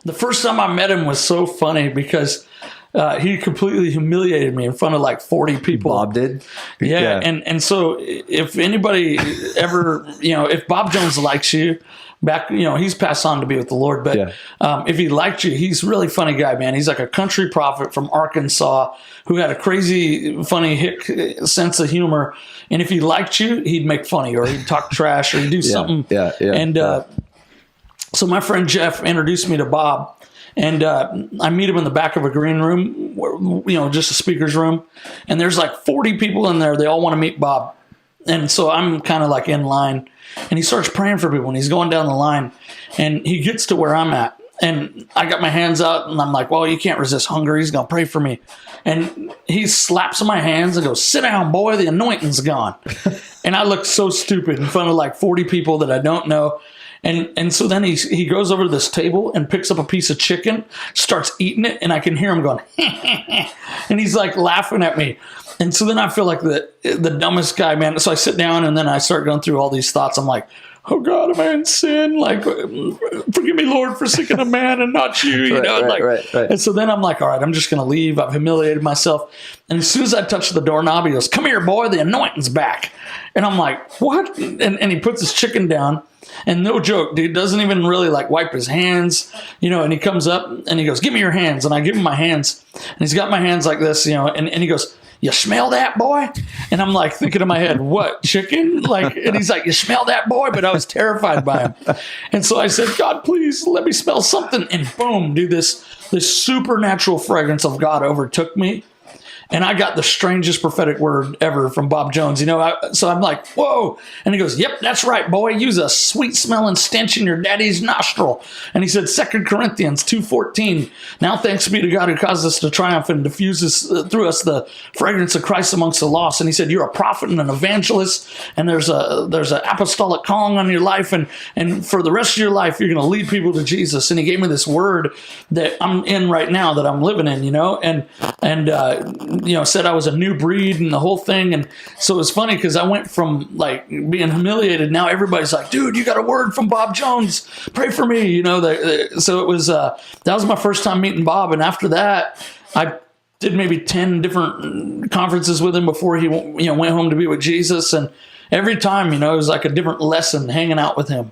the first time I met him was so funny because he completely humiliated me in front of like 40 people. Bob did? Yeah. And so if anybody ever, if Bob Jones likes you, he's passed on to be with the Lord, but if he liked you, he's a really funny guy, man. He's like a country prophet from Arkansas who had a crazy, funny sense of humor. And if he liked you, he'd make funny or he'd talk trash or he'd do something. So my friend Jeff introduced me to Bob. And I meet him in the back of a green room, just a speaker's room. And there's like 40 people in there. They all want to meet Bob. And so I'm kind of like in line. And he starts praying for people. And he's going down the line. And he gets to where I'm at. And I got my hands out. And I'm like, well, you can't resist hunger. He's going to pray for me. And he slaps my hands and goes, sit down, boy. The anointing's gone. And I look so stupid in front of like 40 people that I don't know. And so then he goes over to this table and picks up a piece of chicken, starts eating it, and I can hear him going, and he's like laughing at me. And so then I feel like the dumbest guy, man. So I sit down and then I start going through all these thoughts. I'm like, oh God, am I in sin? Like, forgive me, Lord, for seeking a man and not you. Right. And so then I'm like, all right, I'm just going to leave. I've humiliated myself. And as soon as I touch the doorknob, he goes, come here, boy, the anointing's back. And I'm like, what? And he puts his chicken down. And no joke, dude, doesn't even really like wipe his hands, and he comes up and he goes, give me your hands. And I give him my hands and he's got my hands like this, and he goes, you smell that, boy? And I'm like thinking in my head, what, chicken? And he's like, you smell that, boy? But I was terrified by him. And so I said, God, please let me smell something. And boom, dude, this supernatural fragrance of God overtook me. And I got the strangest prophetic word ever from Bob Jones, so I'm like, whoa. And he goes, yep, that's right, boy. Use a sweet smelling stench in your daddy's nostril. And he said, 2 Corinthians 2:14. Now thanks be to God who caused us to triumph and diffuses through us the fragrance of Christ amongst the lost. And he said, you're a prophet and an evangelist. And there's an apostolic calling on your life. And for the rest of your life, you're going to lead people to Jesus. And he gave me this word that I'm in right now, that I'm living in, and said I was a new breed and the whole thing. And so it was funny because I went from like being humiliated. Now everybody's like, dude, you got a word from Bob Jones. Pray for me. So it was, that was my first time meeting Bob. And after that, I did maybe 10 different conferences with him before he went home to be with Jesus. And every time, it was like a different lesson hanging out with him.